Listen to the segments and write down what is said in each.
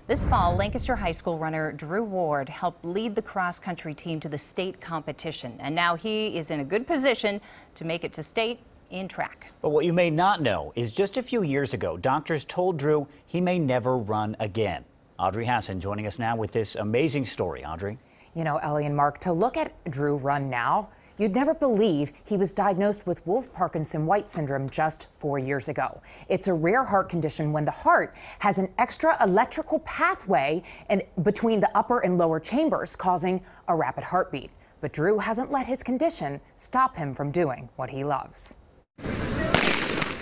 This fall, Lancaster High School runner Drew Ward helped lead the cross-country team to the state competition, and now he is in a good position to make it to state in track. But what you may not know is just a few years ago, doctors told Drew he may never run again. Audrey Hassan joining us now with this amazing story. Audrey. You know, Ellie and Mark, to look at Drew run now, you'd never believe he was diagnosed with Wolff-Parkinson-White syndrome just 4 years ago. It's a rare heart condition when the heart has an extra electrical pathway between the upper and lower chambers, causing a rapid heartbeat. But Drew hasn't let his condition stop him from doing what he loves.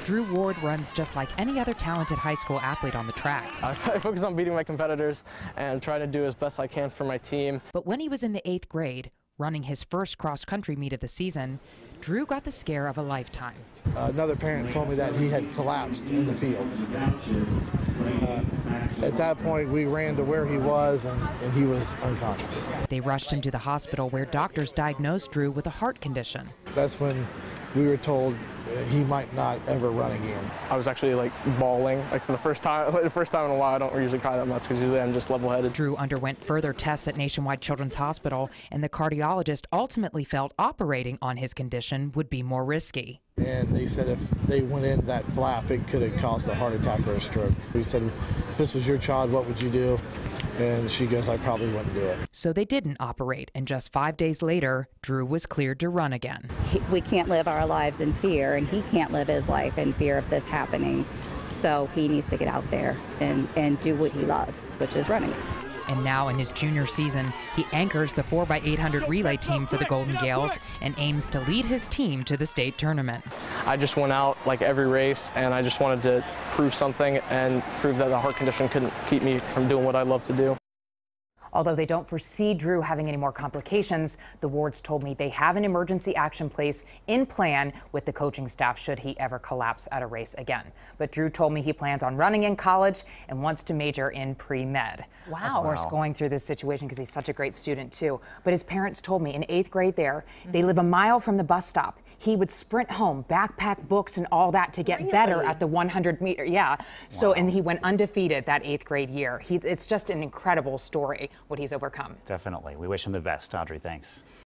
Drew Ward runs just like any other talented high school athlete on the track. I focus on beating my competitors and trying to do as best I can for my team. But when he was in the 8th grade, running his first cross-country meet of the season, Drew got the scare of a lifetime. Another parent told me that he had collapsed in the field. At that point, we ran to where he was, and he was unconscious. They rushed him to the hospital where doctors diagnosed Drew with a heart condition. That's when we were told he might not ever run again. I was actually like bawling, like for the first time in a while. I don't usually cry that much because usually I'm just level-headed. Drew underwent further tests at Nationwide Children's Hospital, and the cardiologist ultimately felt operating on his condition would be more risky. And they said if they went in that flap, it could have caused a heart attack or a stroke. We said, if this was your child, what would you do? And she goes, I probably wouldn't do it. So they didn't operate, and just 5 days later, Drew was cleared to run again. We can't live our lives in fear, and he can't live his life in fear of this happening. So he needs to get out there and do what he loves, which is running. And now in his junior season, he anchors the 4x800 relay team for the Golden Gales and aims to lead his team to the state tournament. I just went out like every race, and I just wanted to prove something and prove that the heart condition couldn't keep me from doing what I love to do. Although they don't foresee Drew having any more complications, the Wards told me they have an emergency action plan with the coaching staff should he ever collapse at a race again. But Drew told me he plans on running in college and wants to major in pre-med. Wow. Of course, going through this situation because he's such a great student too. But his parents told me in 8th grade there, they live a mile from the bus stop. He would sprint home, backpack books and all that to get better at the 100-meter. Yeah. So, Wow. and he went undefeated that 8th grade year. It's just an incredible story what he's overcome. Definitely. We wish him the best. Audrey, thanks.